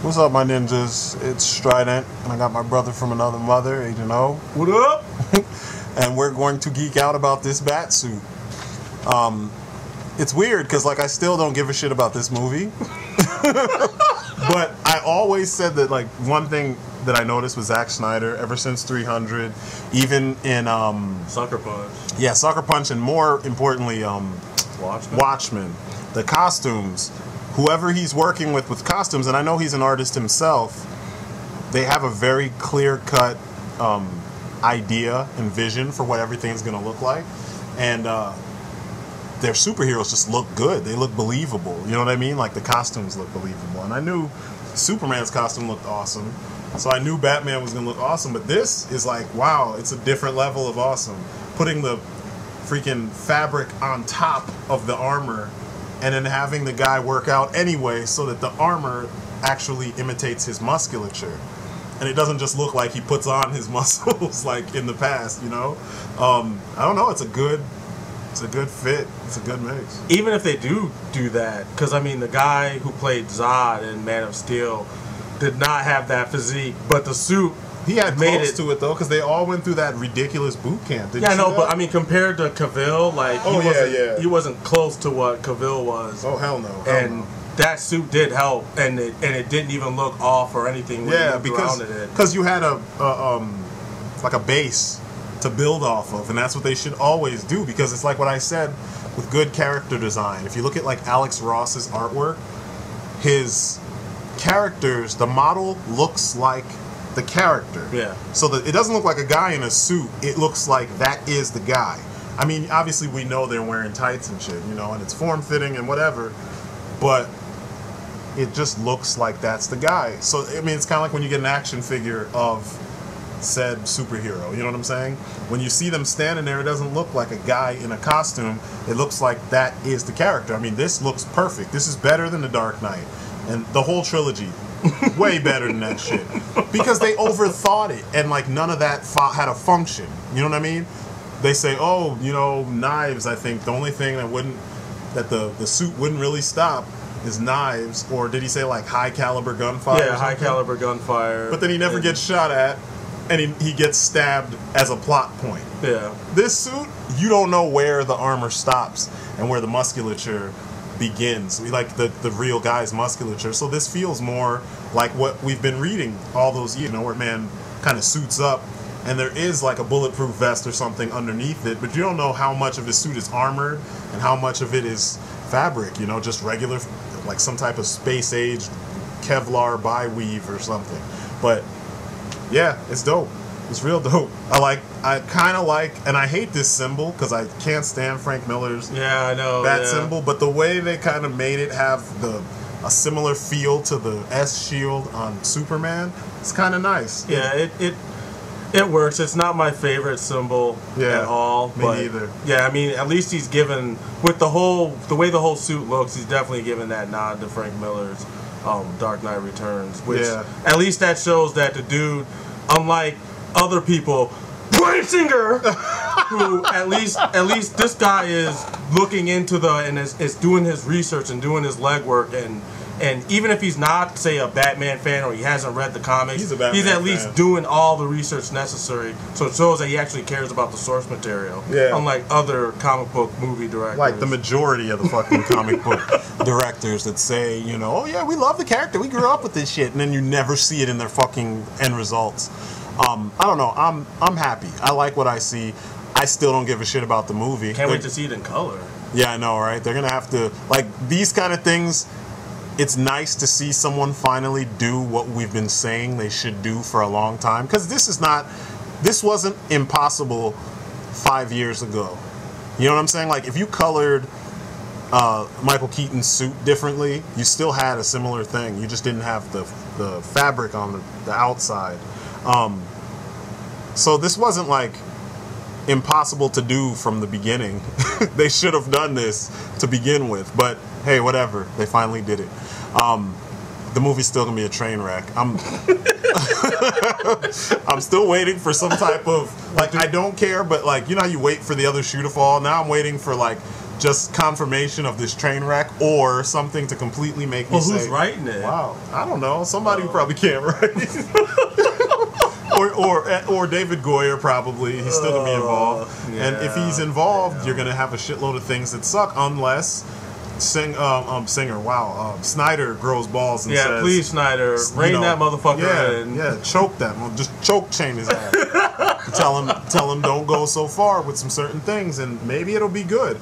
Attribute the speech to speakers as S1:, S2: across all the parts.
S1: What's up, my ninjas? It's Strident, and I got my brother from another mother, Agent O.
S2: What up?
S1: And we're going to geek out about this bat suit. It's weird, because like I still don't give a shit about this movie. But I always said that like one thing that I noticed with Zack Snyder ever since 300, even in
S2: Sucker Punch.
S1: Yeah, Sucker Punch, and more importantly, Watchmen. The costumes, whoever he's working with costumes, and I know he's an artist himself, they have a very clear-cut idea and vision for what everything's going to look like, and their superheroes just look good. They look believable. You know what I mean? Like the costumes look believable, and I knew Superman's costume looked awesome, so I knew Batman was going to look awesome, but this is like, wow, it's a different level of awesome. Putting the freaking fabric on top of the armor and then having the guy work out anyway so that the armor actually imitates his musculature. And it doesn't just look like he puts on his muscles like in the past, you know? I don't know, it's a good fit. It's a good mix.
S2: Even if they do that, because I mean the guy who played Zod in Man of Steel did not have that physique, but the suit,
S1: he had close to it though, because they all went through that ridiculous boot camp.
S2: Yeah, I know, but I mean, compared to Cavill, like he wasn't close to what Cavill was.
S1: Oh hell no!
S2: And that suit did help, and it didn't even look off or anything.
S1: Yeah, because you had like a base to build off of, and that's what they should always do. Because it's like what I said with good character design. If you look at like Alex Ross's artwork, his characters, the model looks like the character.
S2: Yeah.
S1: So that it doesn't look like a guy in a suit. It looks like that is the guy. I mean, obviously we know they're wearing tights and shit, you know, and it's form-fitting and whatever, but it just looks like that's the guy. So, I mean, it's kind of like when you get an action figure of said superhero, you know what I'm saying? When you see them standing there, it doesn't look like a guy in a costume. It looks like that is the character. I mean, this looks perfect. This is better than The Dark Knight. And the whole trilogy, way better than that shit. Because they overthought it, and like none of that had a function. You know what I mean? They say, oh, you know, knives, I think the only thing that the suit wouldn't really stop is knives, or did he say like high caliber gunfire?
S2: Yeah, high caliber gunfire.
S1: But then he never gets shot at, and he gets stabbed as a plot point.
S2: Yeah.
S1: This suit, you don't know where the armor stops and where the musculature begins. We like the real guy's musculature. So this feels more like what we've been reading all those years, you know, where man kind of suits up and there is like a bulletproof vest or something underneath it, but you don't know how much of his suit is armored and how much of it is fabric, you know, just regular, like some type of space-age Kevlar bi-weave or something. But yeah, it's dope. It's real dope. I kind of like, and I hate this symbol because I can't stand Frank Miller's bat symbol, but the way they kind of made it have a similar feel to the S shield on Superman, it's kind of nice.
S2: Yeah, it works. It's not my favorite symbol at all.
S1: Me neither.
S2: Yeah, I mean, at least he's given, with the way the whole suit looks, he's definitely given that nod to Frank Miller's Dark Knight Returns, which at least that shows that the dude, unlike other people, Singer, who at least this guy is looking into and is doing his research and doing his legwork, and even if he's not, say, a Batman fan or he hasn't read the comics, he's at least doing all the research necessary, so it shows that he actually cares about the source material.
S1: Yeah.
S2: Unlike other comic book movie directors.
S1: Like the majority of the fucking comic book directors that say, you know, oh yeah, we love the character, we grew up with this shit, and then you never see it in their fucking end results. I don't know. I'm happy. I like what I see. I still don't give a shit about the movie.
S2: Can't wait to see it in color.
S1: Yeah, I know, right? They're gonna have to, like, these kind of things. It's nice to see someone finally do what we've been saying they should do for a long time. Because this wasn't impossible 5 years ago. You know what I'm saying? Like, if you colored Michael Keaton's suit differently, you still had a similar thing. You just didn't have the fabric on the outside. So this wasn't like impossible to do from the beginning. They should have done this to begin with, but hey, whatever. They finally did it. The movie's still gonna be a train wreck. I'm still waiting for some type of, like, I don't care, but like, you know how you wait for the other shoe to fall? Now I'm waiting for like just confirmation of this train wreck, or something to completely make me say,
S2: who's writing it?
S1: Wow, I don't know. Somebody who probably can't write. or David Goyer, probably. He's still going to be involved.
S2: Yeah,
S1: and if he's involved, you're going to have a shitload of things that suck, unless Snyder grows balls and says,
S2: please, Snyder, rein that motherfucker in.
S1: Yeah, choke that. Just choke chain his ass. tell him don't go so far with some certain things, and maybe it'll be good.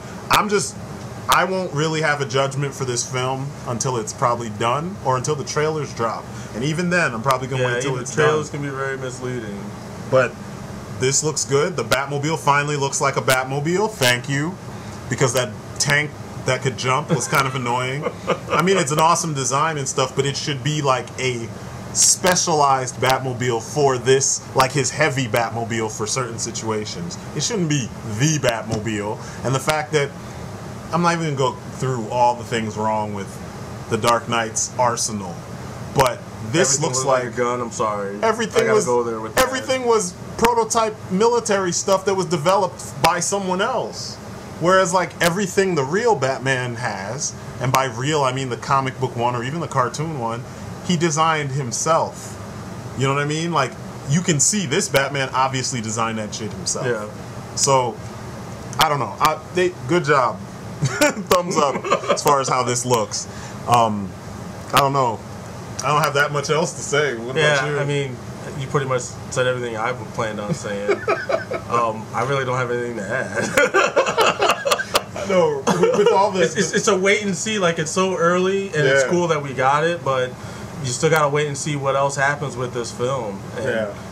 S1: I won't really have a judgment for this film until it's probably done, or until the trailers drop. And even then, I'm probably going to wait until it's done.
S2: Trailers can be very misleading.
S1: But this looks good. The Batmobile finally looks like a Batmobile. Thank you. Because that tank that could jump was kind of annoying. I mean, it's an awesome design and stuff, but it should be like a specialized Batmobile for this, like his heavy Batmobile for certain situations. It shouldn't be the Batmobile. And the fact that I'm not even going to go through all the things wrong with the Dark Knight's arsenal, but this looks like
S2: a gun. I'm sorry.
S1: Everything was
S2: go there with
S1: everything was prototype military stuff that was developed by someone else. Whereas like everything the real Batman has, and by real I mean the comic book one or even the cartoon one, he designed himself. You know what I mean? Like, you can see this Batman obviously designed that shit himself.
S2: Yeah.
S1: So I don't know. Good job. Thumbs up as far as how this looks. I don't know. I don't have that much else to say. What about you?
S2: I mean, you pretty much said everything I planned on saying. I really don't have anything to add.
S1: No, with all this,
S2: it's a wait and see. Like, it's so early, and it's cool that we got it, but you still gotta wait and see what else happens with this film,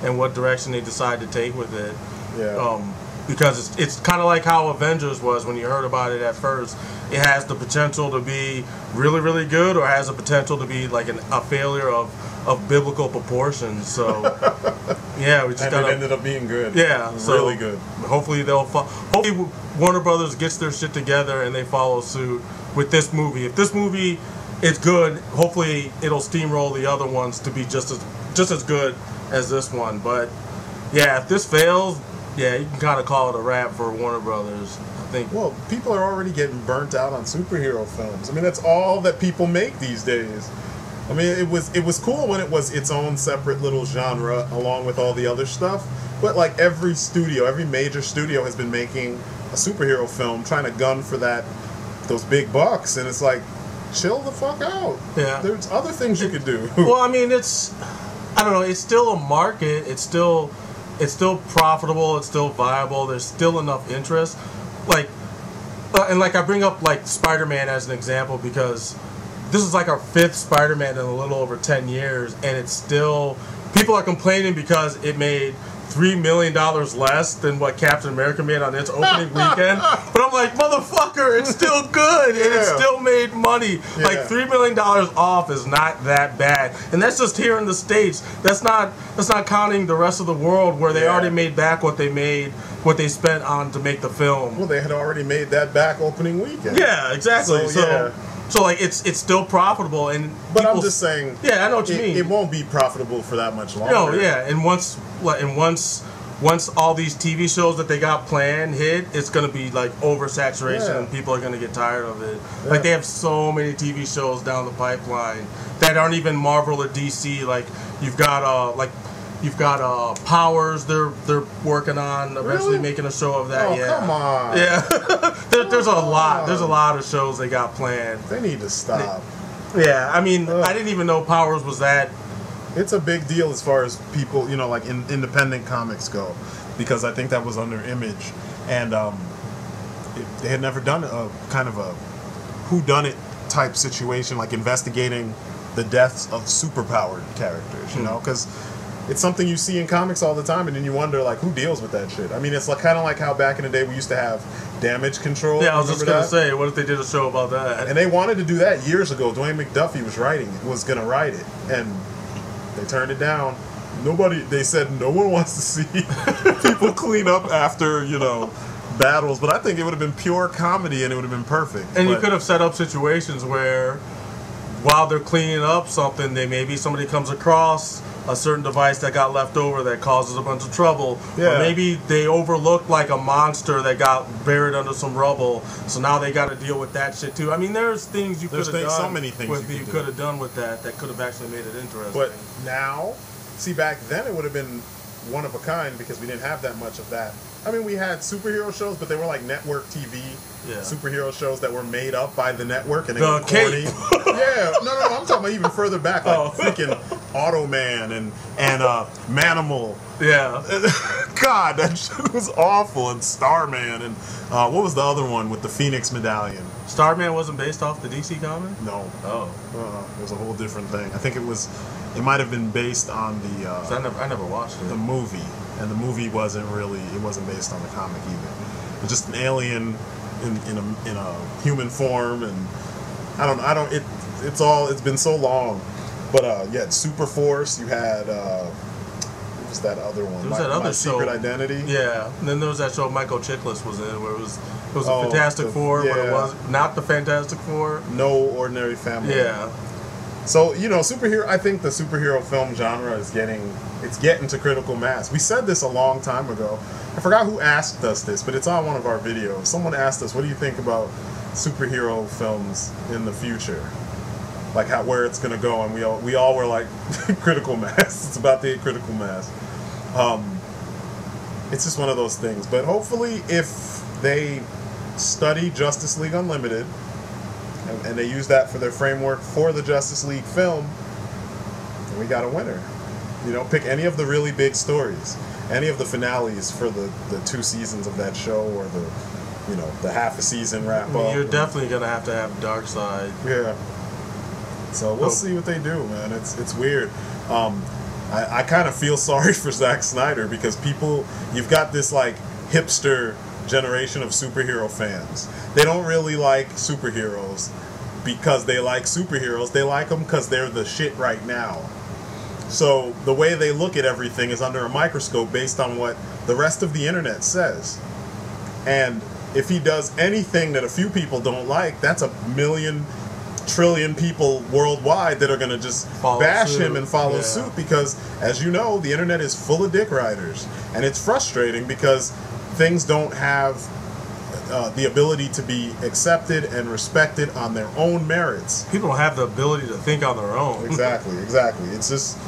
S2: and what direction they decide to take with it.
S1: Yeah.
S2: Because it's kind of like how Avengers was when you heard about it at first. It has the potential to be really, really good, or has the potential to be like a failure of biblical proportions. So yeah, we just
S1: and it ended up being good.
S2: Yeah, so
S1: really good.
S2: Hopefully hopefully Warner Brothers gets their shit together and they follow suit with this movie. If this movie is good, hopefully it'll steamroll the other ones to be just as good as this one. But yeah, if this fails, yeah, you can kind of call it a wrap for Warner Brothers, I think.
S1: Well, people are already getting burnt out on superhero films. I mean, that's all that people make these days. I mean, it was cool when it was its own separate little genre along with all the other stuff. But like every major studio has been making a superhero film, trying to gun for those big bucks, and it's like, chill the fuck out.
S2: Yeah,
S1: there's other things you could do.
S2: Well, I mean, I don't know. It's still a market. It's still profitable. It's still viable. There's still enough interest. Like, and like I bring up like Spider-Man as an example because this is like our 5th Spider-Man in a little over 10 years, and it's still, people are complaining because it made $3 million less than what Captain America made on its opening weekend. But I'm like, motherfucker, it's still good, and it still made money. Yeah. Like $3 million off is not that bad, and that's just here in the States. That's not counting the rest of the world where they already made back what they spent on to make the film.
S1: Well, they had already made that back opening weekend.
S2: Yeah, exactly. So like it's still profitable,
S1: but I'm just saying.
S2: Yeah, I know what you mean.
S1: It won't be profitable for that much longer.
S2: No, yeah, and once all these TV shows that they got planned hit, it's gonna be like oversaturation, and people are gonna get tired of it. Yeah. Like they have so many TV shows down the pipeline that aren't even Marvel or DC. Like you've got Powers. They're working on eventually making a show of that.
S1: Oh, come on.
S2: Yeah, there's a lot. There's a lot of shows they got planned.
S1: They need to stop.
S2: Yeah, I mean, I didn't even know Powers was that.
S1: It's a big deal as far as people, like independent comics go, because I think that was under Image, and they had never done a kind of a whodunit type situation, like investigating the deaths of superpowered characters, you know, because it's something you see in comics all the time, and then you wonder, like, who deals with that shit? I mean, it's like kind of like how back in the day we used to have Damage Control.
S2: Yeah, I was just gonna say, what if they did a show about that?
S1: And they wanted to do that years ago. Dwayne McDuffie was gonna write it, and they turned it down. They said no one wants to see people clean up after, battles, but I think it would have been pure comedy and it would have been perfect.
S2: And you could have set up situations where while they're cleaning up something, maybe somebody comes across a certain device that got left over that causes a bunch of trouble.
S1: Yeah.
S2: Or maybe they overlooked like a monster that got buried under some rubble, so now they got to deal with that shit too. I mean, there's things you could have done.
S1: So many things
S2: you could have done with that could have actually made it interesting.
S1: But now, see, back then it would have been one of a kind because we didn't have that much of that. I mean, we had superhero shows, but they were like network TV superhero shows that were made up by the network and they were corny. Yeah, no, I'm talking about even further back, like freaking Automan and Manimal.
S2: Yeah.
S1: God, that shit was awful. And Starman and what was the other one with the Phoenix Medallion?
S2: Starman wasn't based off the DC comic?
S1: No.
S2: Oh.
S1: It was a whole different thing. I think it might have been based on the
S2: I never watched it.
S1: The movie, and the movie wasn't based on the comic either. It was just an alien in a human form, and it's been so long. But you had Super Force, you had what was that other one?
S2: There was that other show,
S1: Secret Identity.
S2: Yeah, and then there was that show Michael Chiklis was in, where it was a Fantastic Four, but it was not the Fantastic Four.
S1: No Ordinary Family.
S2: Yeah.
S1: So, superhero. I think the superhero film genre is getting to critical mass. We said this a long time ago. I forgot who asked us this, but it's on one of our videos. Someone asked us, "What do you think about superhero films in the future? Like where it's gonna go?" And we all were like, "Critical mass. It's about to hit critical mass." It's just one of those things. But hopefully, if they study Justice League Unlimited, and they use that for their framework for the Justice League film, then we got a winner. Pick any of the really big stories, any of the finales for the 2 seasons of that show, or the half a season wrap up.
S2: You're definitely gonna have to have Darkseid.
S1: Yeah. So we'll see what they do, man. It's weird. I kind of feel sorry for Zack Snyder because you've got this like hipster generation of superhero fans. They don't really like superheroes because they like superheroes. They like them because they're the shit right now. So the way they look at everything is under a microscope based on what the rest of the internet says. And if he does anything that a few people don't like, that's 1,000,000,000,000 trillion people worldwide that are going to just bash him and follow suit because, as you know, the internet is full of dick riders. And it's frustrating because things don't have the ability to be accepted and respected on their own merits.
S2: People don't have the ability to think on their own.
S1: Exactly. It's just,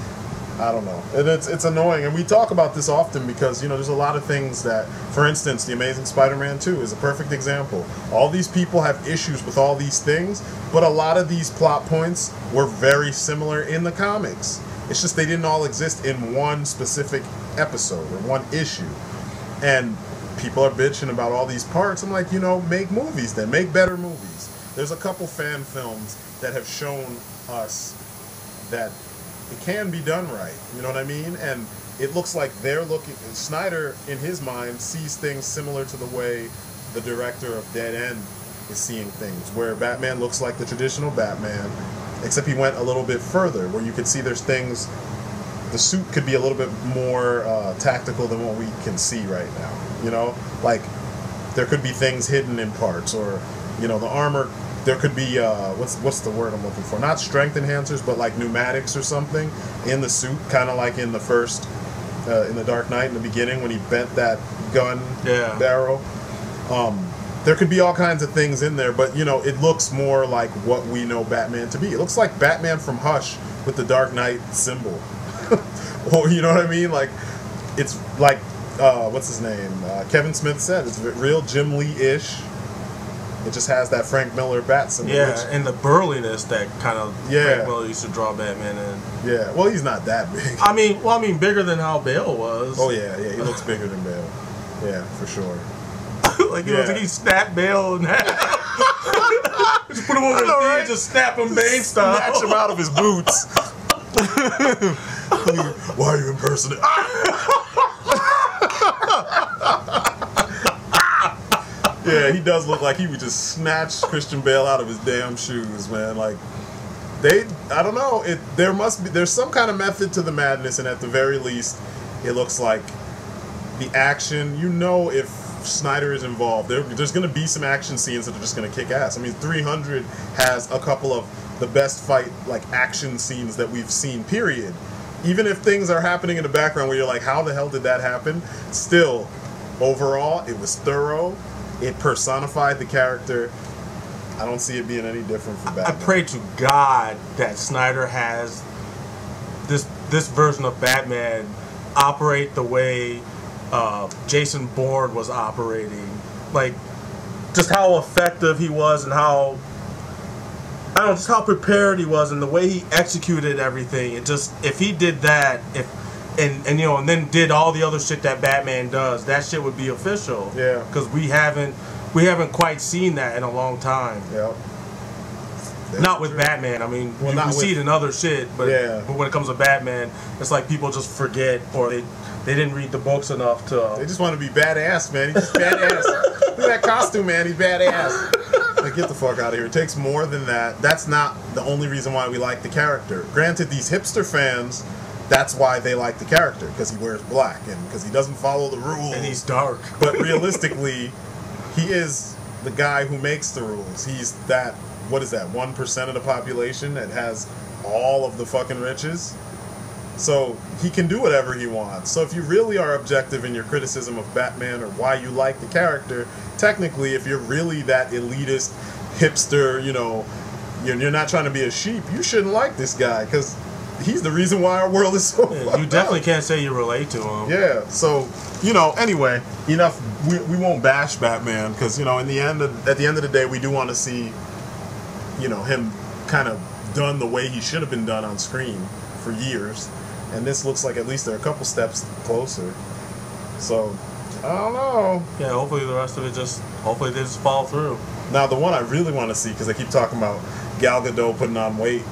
S1: I don't know. And it's annoying. And we talk about this often because, there's a lot of things that, for instance, The Amazing Spider-Man 2 is a perfect example. All these people have issues with all these things, but a lot of these plot points were very similar in the comics. It's just they didn't all exist in one specific episode or one issue. And people are bitching about all these parts. I'm like, make movies then. Make better movies. There's a couple fan films that have shown us that it can be done right. You know what I mean? And it looks like Snyder, in his mind, sees things similar to the way the director of Dead End is seeing things, where Batman looks like the traditional Batman, except he went a little bit further, where you could see there's things, the suit could be a little bit more tactical than what we can see right now. Like there could be things hidden in parts, or the armor. There could be what's the word I'm looking for? Not strength enhancers, but like pneumatics or something in the suit, kind of like in the first in the Dark Knight in the beginning when he bent that gun barrel. There could be all kinds of things in there, but it looks more like what we know Batman to be. It looks like Batman from Hush with the Dark Knight symbol. Or you know what I mean? Like it's like what's his name? Kevin Smith said it's real Jim Lee-ish. It just has that Frank Miller bat symbol.
S2: Yeah, and the burliness that kind of Frank Miller used to draw Batman in.
S1: Yeah, well, he's not that big.
S2: I mean, bigger than how Bale was.
S1: Oh yeah, he looks bigger than Bale. Yeah, for sure.
S2: Like, it looks like he snapped Bale in half. Just put him over his knee and just snap him Bane style.
S1: Snatch him out of his boots. Why are you impersonating? Yeah, he does look like he would just snatch Christian Bale out of his damn shoes, man. Like, I don't know. There's some kind of method to the madness, and at the very least, it looks like the action, if Snyder is involved, there's going to be some action scenes that are just going to kick ass. I mean, 300 has a couple of the best fight, like, action scenes that we've seen, period. Even if things are happening in the background where you're like, how the hell did that happen? Still, overall, it was thorough. It personified the character. I don't see it being any different for Batman.
S2: I pray to God that Snyder has this version of Batman operate the way Jason Bourne was operating. Like, just how effective he was and how, I don't know, just how prepared he was and the way he executed everything. It just, if he did that, and you know, and then did all the other shit that Batman does, that shit would be official.
S1: Yeah.
S2: Because we haven't quite seen that in a long time.
S1: Yeah.
S2: Not with Batman. I mean,
S1: well,
S2: we see it in other shit, but when it comes to Batman, it's like people just forget, or they didn't read the books enough to.
S1: They just want to be badass, man. He's just badass. Look at that costume, man. He's badass. Like, get the fuck out of here. It takes more than that. That's not the only reason why we like the character. Granted, these hipster fans, that's why they like the character, because he wears black and because he doesn't follow the rules.
S2: And he's dark.
S1: But realistically, he is the guy who makes the rules. He's that. What is that, 1% of the population that has all of the fucking riches? So he can do whatever he wants. So if you really are objective in your criticism of Batman or why you like the character, technically, if you're really that elitist, hipster, you know, you're not trying to be a sheep, you shouldn't like this guy, because he's the reason why our world is so fucked
S2: you definitely
S1: up.
S2: can't say you relate to him.
S1: Yeah, so, you know, anyway, enough. We won't bash Batman, because, you know, at the end of the day, we do want to see, you know, him kind of done the way he should have been done on screen for years, and this looks like at least they're a couple steps closer. So I don't know.
S2: Yeah, hopefully the rest of it hopefully they just fall through.
S1: Now the one I really want to see, because I keep talking about Gal Gadot putting on weight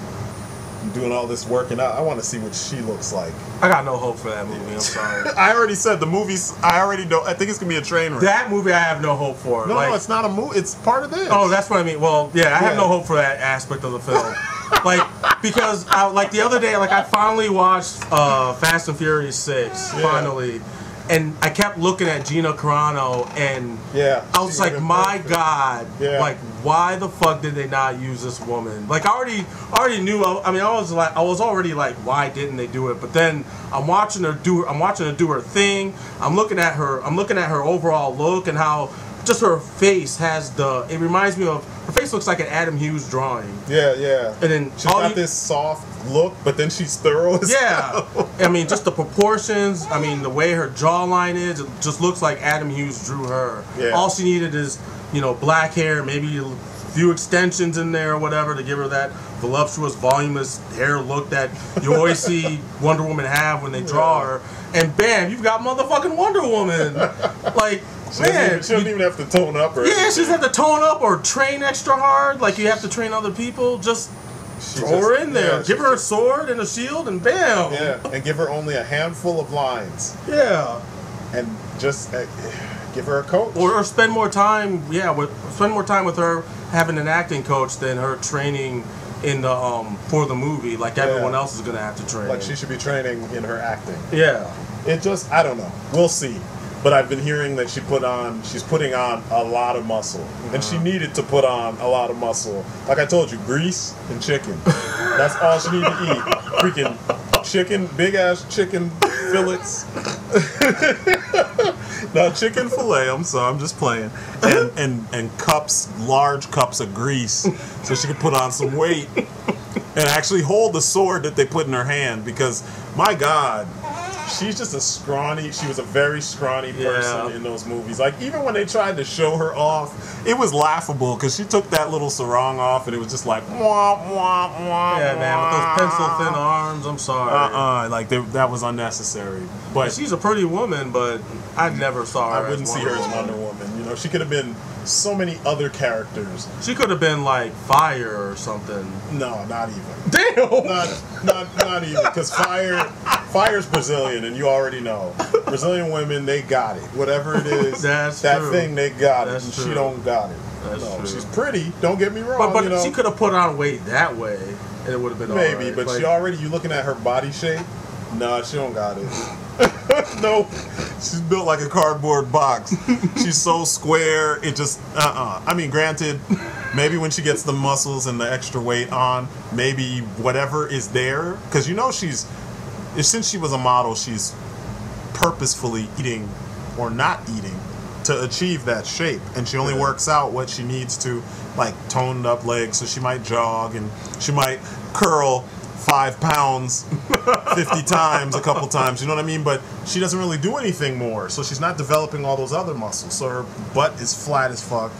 S1: and doing all this working out, I want to see what she looks like.
S2: I got no hope for that movie. I'm sorry.
S1: I already said the movies. I already know. I think it's gonna be a train wreck.
S2: That movie I have no hope for.
S1: No, no, it's not a movie. It's part of this.
S2: Oh, that's what I mean. Well, yeah, I have no hope for that aspect of the film. Like, because like the other day, like I finally watched Fast and Furious 6 finally, and I kept looking at Gina Carano, and I was like, my God, like, why the fuck did they not use this woman? Like, I already knew. I mean, I was already like, why didn't they do it? But then I'm watching her do her thing. I'm looking at her overall look and how just her face has it reminds me of, her face looks like an Adam Hughes drawing. Yeah, yeah. And then
S1: she's got this soft look, but then she's thorough as hell.
S2: I mean, just the proportions, I mean, the way her jawline is, it just looks like Adam Hughes drew her. Yeah. All she needed is, you know, black hair, maybe a few extensions in there or whatever to give her that voluptuous, voluminous hair look that you always see Wonder Woman have when they draw her. And bam, you've got motherfucking Wonder Woman. Like,
S1: she doesn't even have to tone up or anything.
S2: She doesn't have to tone up or train extra hard like you have to train other people. Just throw her in there. Yeah, give her a sword and a shield and bam.
S1: Yeah, and give her only a handful of lines.
S2: Yeah.
S1: And just give her a coach.
S2: Or spend more time, spend more time with her having an acting coach than her training in the for the movie like everyone else is going to have to train.
S1: Like she should be training in her acting.
S2: Yeah.
S1: It just, I don't know. We'll see. But I've been hearing that she's putting on a lot of muscle. And she needed to put on a lot of muscle. Like I told you, grease and chicken. That's all she needed to eat. Freaking chicken, big ass chicken fillets. Not chicken fillet, I'm just playing. And cups, large cups of grease. So she could put on some weight. And actually hold the sword that they put in her hand. Because, my God, she's just she was a very scrawny person in those movies. Like, even when they tried to show her off, it was laughable because she took that little sarong off and it was just like, wah, wah, wah.
S2: Yeah, man, with those pencil-thin arms, I'm sorry.
S1: Like, that was unnecessary. But
S2: she's a pretty woman, but I never saw her
S1: I wouldn't see her as Wonder Woman. You know, she could have been so many other characters.
S2: She could have been like Fire or something.
S1: No, not even.
S2: Damn!
S1: Not even, because Fire's Brazilian, and you already know. Brazilian women, they got it. Whatever it is, that thing, they got it. And she don't got it.
S2: That's true.
S1: She's pretty, don't get me wrong.
S2: But
S1: you know?
S2: she could have put on weight that way, and it would have been
S1: maybe,
S2: all right.
S1: But
S2: like,
S1: you looking at her body shape? Nah, she don't got it. No, she's built like a cardboard box. She's so square, it just, I mean, granted, Maybe when she gets the muscles and the extra weight on, maybe whatever is there, because you know since she was a model, she's purposefully eating or not eating to achieve that shape, and she only works out what she needs to, like toned up legs, so she might jog and she might curl 5 pounds 50 times a couple times, you know what I mean? But she doesn't really do anything more, so she's not developing all those other muscles, so her butt is flat as fuck,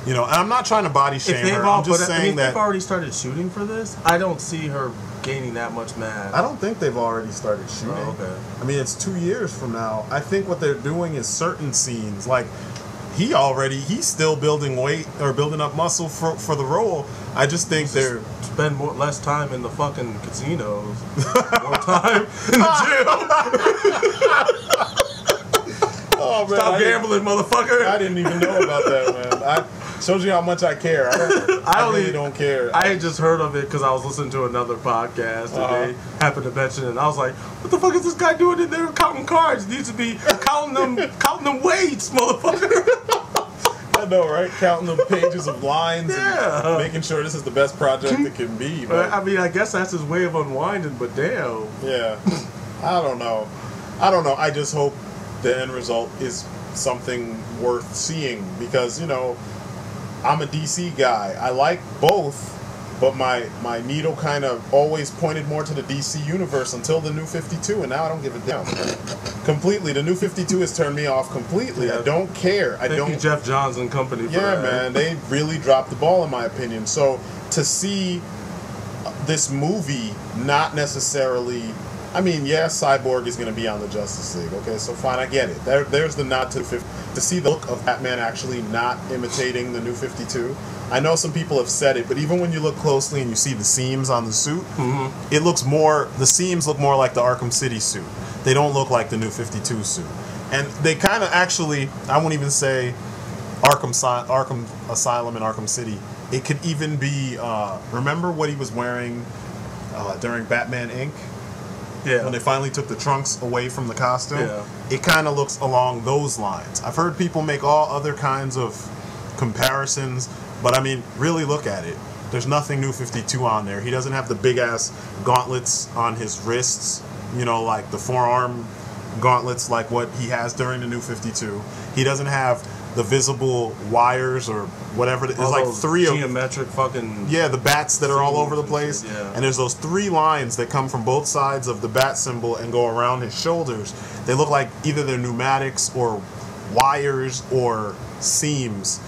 S1: you know. And I'm not trying to body shame her, I'm just saying that
S2: they've already started shooting for this. I don't see her gaining that much mass.
S1: I don't think they've already started shooting.
S2: Oh, okay.
S1: I mean, it's 2 years from now. I think what they're doing is certain scenes, like he's still building weight or building up muscle for the role. I just think they're
S2: spend less time in the fucking casinos, more time in the gym.
S1: Oh man!
S2: Stop gambling, motherfucker!
S1: I didn't even know about that, man. Shows you how much I care. I really don't care.
S2: I had just heard of it because I was listening to another podcast and they happened to mention it, and I was like, "What the fuck is this guy doing in there counting cards? He needs to be counting them weights, motherfucker."
S1: I know, right? Counting the pages of lines and making sure this is the best project it can be. But
S2: I mean, I guess that's his way of unwinding, but damn.
S1: Yeah. I don't know. I just hope the end result is something worth seeing, because, you know, I'm a DC guy. I like both, but my needle kind of always pointed more to the DC universe until the New 52, and now I don't give a damn. Completely. The New 52 has turned me off completely. Yeah. I don't care.
S2: Thank you, Jeff Johns and company.
S1: Yeah, man. They really dropped the ball, in my opinion. So to see this movie not necessarily... I mean, yeah, Cyborg is going to be on the Justice League. Okay, so fine, I get it. There's the nod to the 50. To see the look of Batman actually not imitating the New 52. I know some people have said it, but even when you look closely and you see the seams on the suit, it looks more... The seams look more like the Arkham City suit. They don't look like the New 52 suit. And they kind of actually... I won't even say Arkham Asylum and Arkham City. It could even be... remember what he was wearing during Batman Inc.?
S2: Yeah.
S1: When they finally took the trunks away from the costume,
S2: yeah.
S1: It kind of looks along those lines. I've heard people make all other kinds of comparisons, but I mean, really look at it. There's nothing New 52 on there. He doesn't have the big-ass gauntlets on his wrists, you know, like the forearm gauntlets like what he has during the New 52. He doesn't have the visible wires or whatever. There's like three
S2: geometric fucking...
S1: Yeah, the bats that are all over the place.
S2: Shit, yeah.
S1: And there's those 3 lines that come from both sides of the bat symbol and go around his shoulders. They look like either they're pneumatics or wires or seams.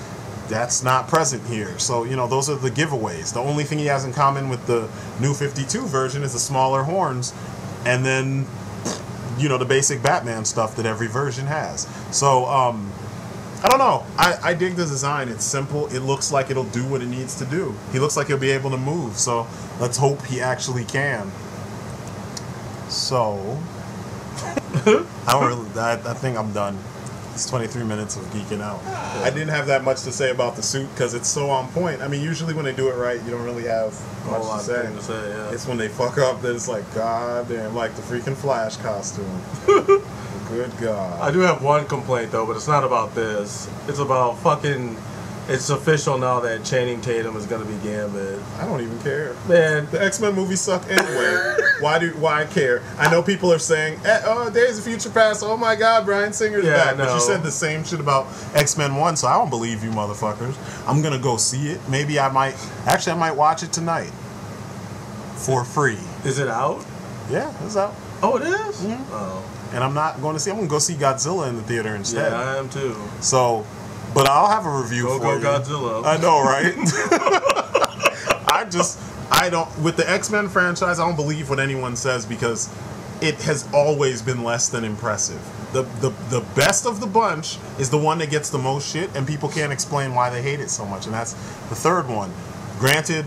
S1: That's not present here. So, you know, those are the giveaways. The only thing he has in common with the New 52 version is the smaller horns, and then, you know, the basic Batman stuff that every version has. So, I don't know. I dig the design. It's simple. It looks like it'll do what it needs to do. He looks like he'll be able to move. So let's hope he actually can. So I think I'm done. It's 23 minutes of geeking out. I didn't have that much to say about the suit because it's so on point. I mean, usually when they do it right, you don't really have much to say.
S2: Yeah.
S1: It's when they fuck up that it's like, God damn, like the freaking Flash costume. Good God.
S2: I do have one complaint though, but it's not about this. It's about fucking... It's official now that Channing Tatum is gonna be Gambit.
S1: I don't even care,
S2: man.
S1: The X-Men movies suck anyway. Why care? I know people are saying, "Oh, Days of Future Past. Oh my God, Bryan Singer's back." But you said the same shit about X-Men 1, so I don't believe you, motherfuckers. I'm gonna go see it. Maybe I might watch it tonight for free.
S2: Is it out?
S1: Yeah, it's out.
S2: Oh, it is.
S1: Mm-hmm. Oh. And I'm not going to see. I'm gonna go see Godzilla in the theater instead.
S2: Yeah, I am too.
S1: So. But I'll have a review for you.
S2: Go Godzilla.
S1: I know, right? I don't, with the X-Men franchise, I don't believe what anyone says because it has always been less than impressive. The best of the bunch is the one that gets the most shit, and people can't explain why they hate it so much, and that's the third one. Granted,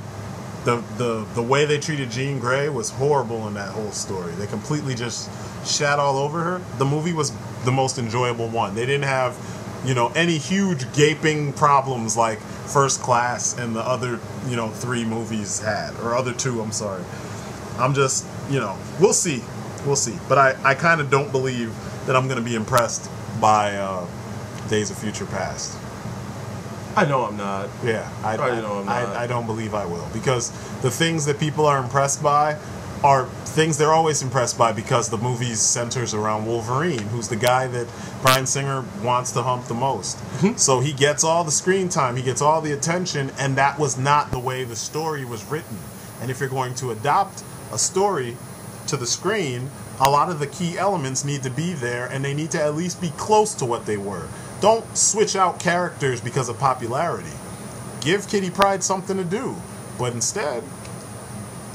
S1: the way they treated Jean Grey was horrible in that whole story. They completely just shat all over her. The movie was the most enjoyable one. They didn't have, you know, any huge gaping problems like First Class and the other, you know, 3 movies had, or other 2, I'm sorry. I'm just, you know, we'll see. But I kind of don't believe that I'm going to be impressed by Days of Future Past.
S2: I know I'm not.
S1: Yeah,
S2: I know I'm not.
S1: I don't believe I will, because the things that people are impressed by are things they're always impressed by, because the movie centers around Wolverine, who's the guy that Bryan Singer wants to hump the most. So he gets all the screen time, he gets all the attention, and that was not the way the story was written. And if you're going to adopt a story to the screen, a lot of the key elements need to be there, and they need to at least be close to what they were. Don't switch out characters because of popularity. Give Kitty Pryde something to do. But instead,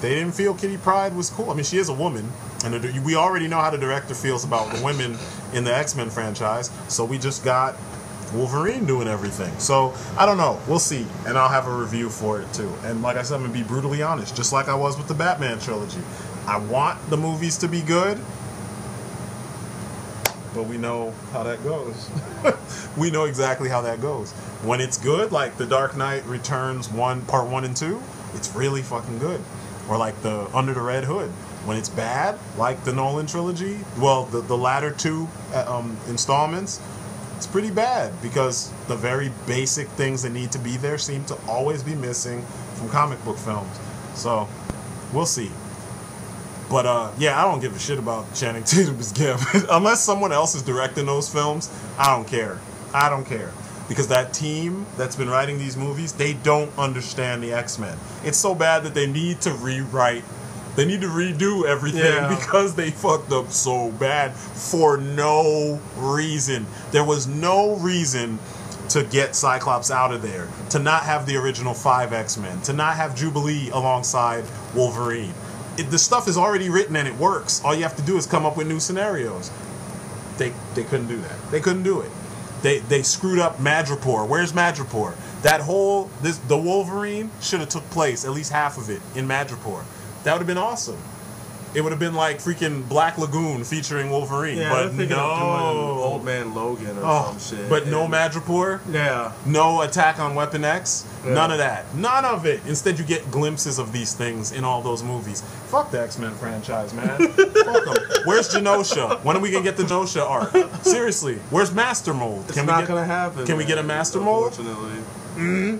S1: they didn't feel Kitty Pryde was cool. I mean, she is a woman, and we already know how the director feels about the women in the X-Men franchise, so we just got Wolverine doing everything. So, I don't know. We'll see, and I'll have a review for it, too. And like I said, I'm going to be brutally honest, just like I was with the Batman trilogy. I want the movies to be good, but we know how that goes. We know exactly how that goes. When it's good, like The Dark Knight Returns Part 1 and 2, it's really fucking good. Or like the Under the Red Hood. When it's bad, like the Nolan trilogy, well, the latter two installments, it's pretty bad, because the very basic things that need to be there seem to always be missing from comic book films. So, we'll see. But, yeah, I don't give a shit about Channing Tatum as Gambit. Unless someone else is directing those films, I don't care. I don't care. Because that team that's been writing these movies, they don't understand the X-Men. It's so bad that they need to rewrite. They need to redo everything because they fucked up so bad for no reason. There was no reason to get Cyclops out of there, to not have the original 5 X-Men, to not have Jubilee alongside Wolverine. The stuff is already written and it works. All you have to do is come up with new scenarios. They couldn't do that. They couldn't do it. They screwed up Madripoor. Where's Madripoor? That whole the Wolverine should have took place, at least half of it, in Madripoor. That would have been awesome. It would have been like freaking Black Lagoon featuring Wolverine.
S2: Yeah,
S1: but
S2: no,
S1: of
S2: Old Man Logan or some shit.
S1: But no Madripoor.
S2: Yeah.
S1: No Attack on Weapon X.
S2: Yeah.
S1: None of that. None of it. Instead, you get glimpses of these things in all those movies. Fuck the X-Men franchise, man. Fuck them. Where's Genosha? When are we gonna get the Genosha arc? Seriously, where's Master Mold?
S2: It's not gonna happen.
S1: Can we get a Master Mold?
S2: Unfortunately.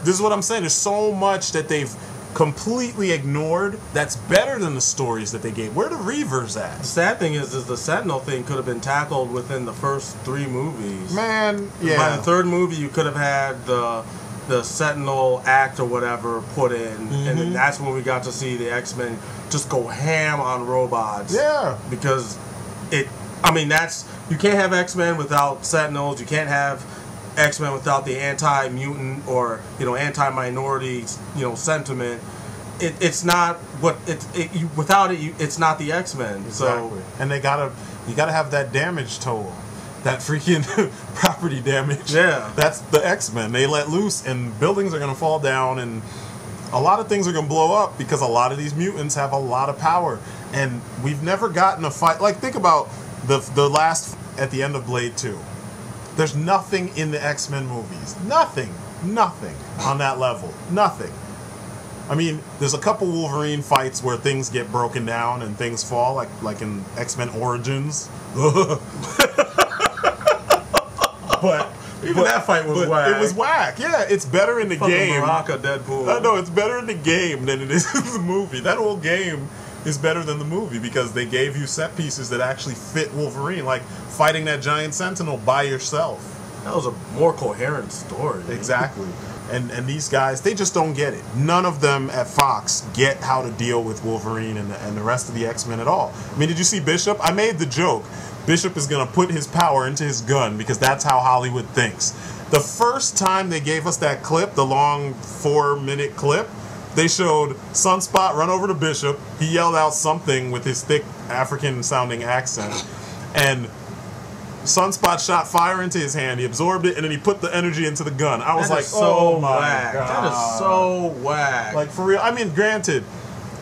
S1: This is what I'm saying. There's so much that they've completely ignored that's better than the stories that they gave. Where are the Reavers at?
S2: The sad thing is the Sentinel thing could have been tackled within the first 3 movies.
S1: Man, yeah.
S2: By the 3rd movie, you could have had the Sentinel act or whatever put in, and then that's when we got to see the X-Men just go ham on robots.
S1: Yeah.
S2: Because you can't have X-Men without Sentinels. You can't have X-Men without the anti-mutant or anti-minority sentiment. It's not what without it. It's not the X-Men.
S1: Exactly.
S2: So,
S1: and you gotta have that damage toll, that freaking property damage.
S2: Yeah,
S1: that's the X-Men. They let loose, and buildings are gonna fall down, and a lot of things are gonna blow up because a lot of these mutants have a lot of power, and we've never gotten a fight. Like, think about the last at the end of Blade 2. There's nothing in the X-Men movies. Nothing on that level. Nothing. I mean, there's a couple Wolverine fights where things get broken down and things fall, like in X-Men Origins. But
S2: even that fight was whack.
S1: It was whack. Yeah, it's better in the game.
S2: Baraka, Deadpool.
S1: No, it's better in the game than it is in the movie. That whole game is better than the movie because they gave you set pieces that actually fit Wolverine, like fighting that giant Sentinel by yourself.
S2: That was a more coherent story.
S1: Exactly. And these guys, they just don't get it. None of them at Fox get how to deal with Wolverine and the rest of the X-Men at all. I mean, did you see Bishop? I made the joke. Bishop is going to put his power into his gun because that's how Hollywood thinks. The first time they gave us that clip, the long 4-minute clip, they showed Sunspot run over to Bishop. He yelled out something with his thick African-sounding accent. And Sunspot shot fire into his hand. He absorbed it, and then he put the energy into the gun. I was like, oh my God.
S2: That is so whack.
S1: Like, for real. I mean, granted,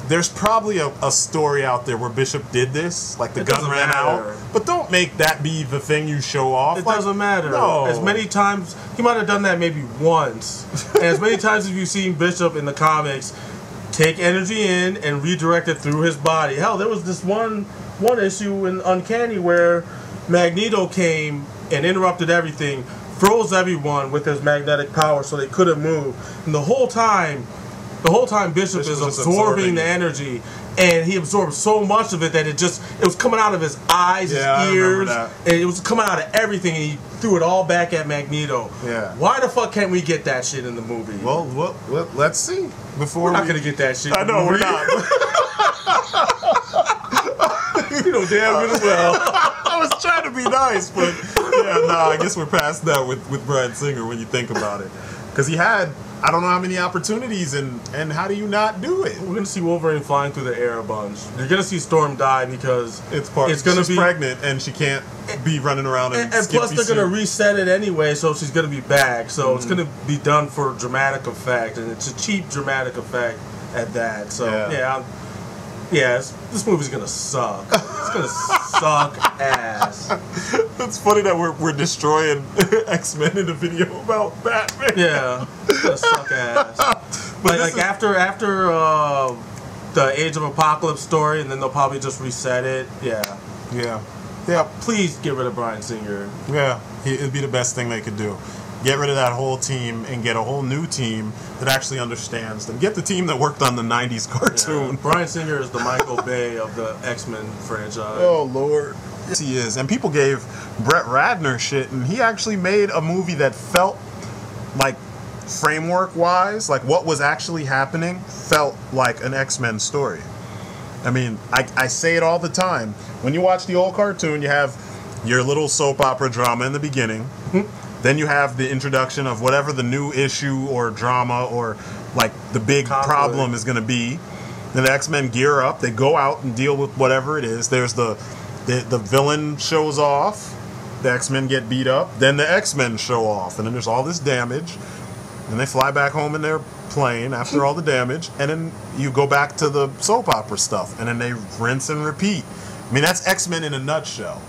S1: there's probably a story out there where Bishop did this, like the gun ran out. But don't make that be the thing you show off.
S2: It doesn't matter.
S1: No.
S2: As many times, he might have done that maybe once. And as many times as you've seen Bishop in the comics take energy in and redirect it through his body. Hell, there was this one issue in Uncanny where Magneto came and interrupted everything, froze everyone with his magnetic power so they couldn't move. And the whole time Bishop is absorbing the energy, and he absorbed so much of it that it was coming out of his eyes, his ears, and it was coming out of everything, and he threw it all back at Magneto.
S1: Yeah.
S2: Why the fuck can't we get that shit in the movie?
S1: Well, let's see.
S2: We're not gonna get that shit.
S1: I know we're not.
S2: You know damn good as well.
S1: I was trying to be nice, but yeah, I guess we're past that with Bryan Singer when you think about it, because he had I don't know how many opportunities, and how do you not do it?
S2: We're gonna see Wolverine flying through the air a bunch. You're gonna see Storm die because
S1: she's pregnant and she can't be running around and
S2: plus they're gonna reset it anyway, so she's gonna be back. So it's gonna be done for dramatic effect, and it's a cheap dramatic effect at that. So this movie's gonna suck. It's gonna suck ass.
S1: It's funny that we're destroying X-Men in a video about Batman.
S2: Yeah, it's gonna suck ass. But like after the Age of Apocalypse story, and then they'll probably just reset it. Yeah.
S1: Please
S2: get rid of Bryan Singer.
S1: Yeah, it'd be the best thing they could do. Get rid of that whole team and get a whole new team that actually understands them. Get the team that worked on the 90s cartoon.
S2: Yeah. Bryan Singer is the Michael Bay of the X-Men franchise.
S1: Oh, Lord. Yes, he is. And people gave Brett Ratner shit, and he actually made a movie that felt like, framework-wise, like what was actually happening, felt like an X-Men story. I mean, I say it all the time. When you watch the old cartoon, you have your little soap opera drama in the beginning. Then you have the introduction of whatever the new issue or drama or like the big problem is going to be. Then the X-Men gear up. They go out and deal with whatever it is. There's the villain shows off. The X-Men get beat up. Then the X-Men show off. And then there's all this damage. And they fly back home in their plane after all the damage. And then you go back to the soap opera stuff. And then they rinse and repeat. I mean, that's X-Men in a nutshell.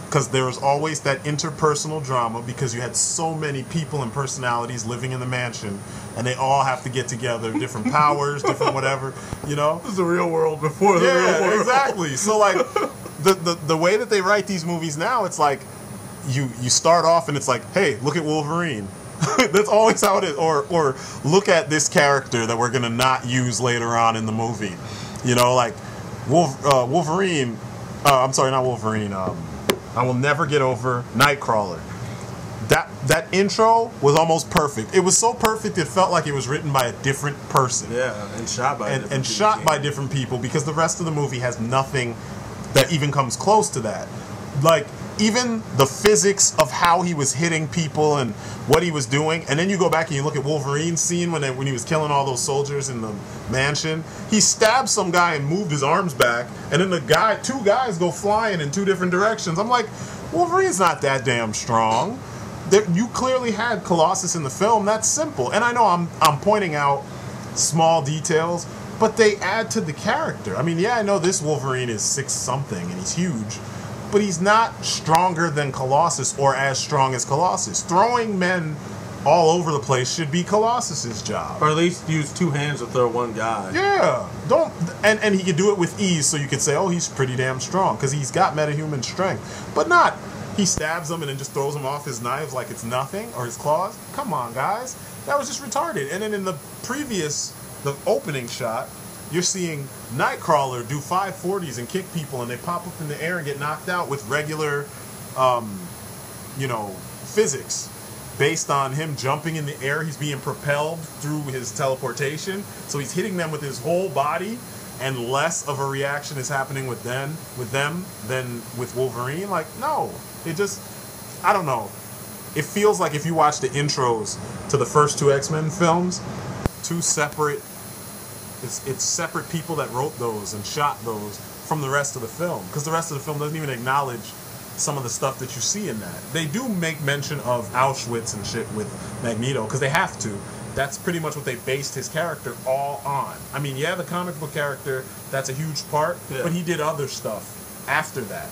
S1: Because there was always that interpersonal drama, because you had so many people and personalities living in the mansion, and they all have to get together, different powers, different whatever, you know?
S2: This is the real world before the real world.
S1: Exactly. So, like, the way that they write these movies now, it's like, you start off and it's like, hey, look at Wolverine. That's always how it is. Or look at this character that we're going to not use later on in the movie. You know, like, Wolverine, I'm sorry, not Wolverine, I will never get over Nightcrawler. That intro was almost perfect. It was so perfect it felt like it was written by a different person.
S2: Yeah, and shot
S1: by different people, because the rest of the movie has nothing that even comes close to that. Like, even the physics of how he was hitting people and what he was doing, and then you go back and you look at Wolverine's scene when he was killing all those soldiers in the mansion. He stabbed some guy and moved his arms back, and then two guys go flying in two different directions. I'm like, Wolverine's not that damn strong. You clearly had Colossus in the film. That's simple. And I know I'm pointing out small details, but they add to the character. I mean, yeah, I know this Wolverine is 6-something and he's huge, but he's not stronger than Colossus or as strong as Colossus. Throwing men all over the place should be Colossus's job.
S2: Or at least use two hands to throw one guy.
S1: Yeah. And he can do it with ease, so you could say, oh, he's pretty damn strong, because he's got metahuman strength. But not, he stabs him and then just throws him off his knives like it's nothing, or his claws. Come on, guys. That was just retarded. And then in the opening shot, you're seeing Nightcrawler do 540s and kick people, and they pop up in the air and get knocked out with regular, physics. Based on him jumping in the air, he's being propelled through his teleportation. So he's hitting them with his whole body, and less of a reaction is happening with them than with Wolverine. Like, no. It just, I don't know. It feels like if you watch the intros to the first two X-Men films, two separate... It's separate people that wrote those and shot those from the rest of the film, because the rest of the film doesn't even acknowledge some of the stuff that you see in that. They do make mention of Auschwitz and shit with Magneto, because they have to. That's pretty much what they based his character all on. I mean, yeah, the comic book character, that's a huge part, but he did other stuff after that.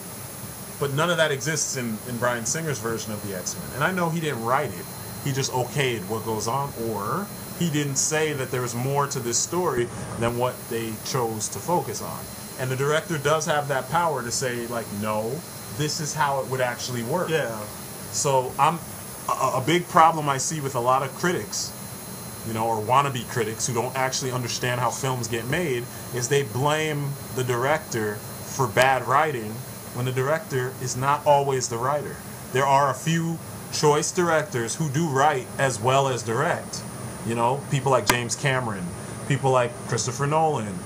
S1: But none of that exists in Bryan Singer's version of the X-Men. And I know he didn't write it. He just okayed what goes on, or he didn't say that there was more to this story than what they chose to focus on. And the director does have that power to say, like, no, this is how it would actually work.
S2: Yeah.
S1: So a big problem I see with a lot of critics, you know, or wannabe critics who don't actually understand how films get made, is they blame the director for bad writing when the director is not always the writer. There are a few choice directors who do write as well as direct. You know, people like James Cameron, people like Christopher Nolan,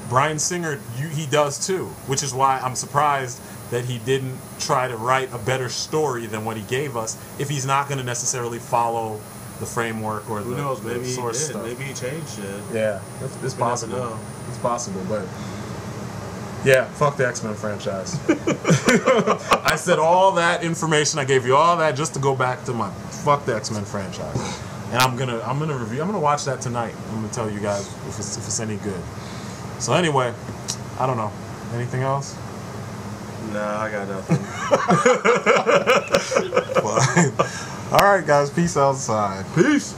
S1: Bryan Singer, he does too, which is why I'm surprised that he didn't try to write a better story than what he gave us if he's not going to necessarily follow the framework or
S2: who knows, maybe
S1: the source
S2: he did.
S1: stuff.
S2: Maybe he changed it.
S1: Yeah, it's possible. It's possible, but yeah, fuck the X-Men franchise. I said all that information, I gave you all that just to go back to my fuck the X-Men franchise. And I'm gonna watch that tonight. I'm gonna tell you guys if it's any good. So anyway, I don't know. Anything else?
S2: Nah, I got nothing.
S1: All right, guys. Peace outside.
S2: Peace.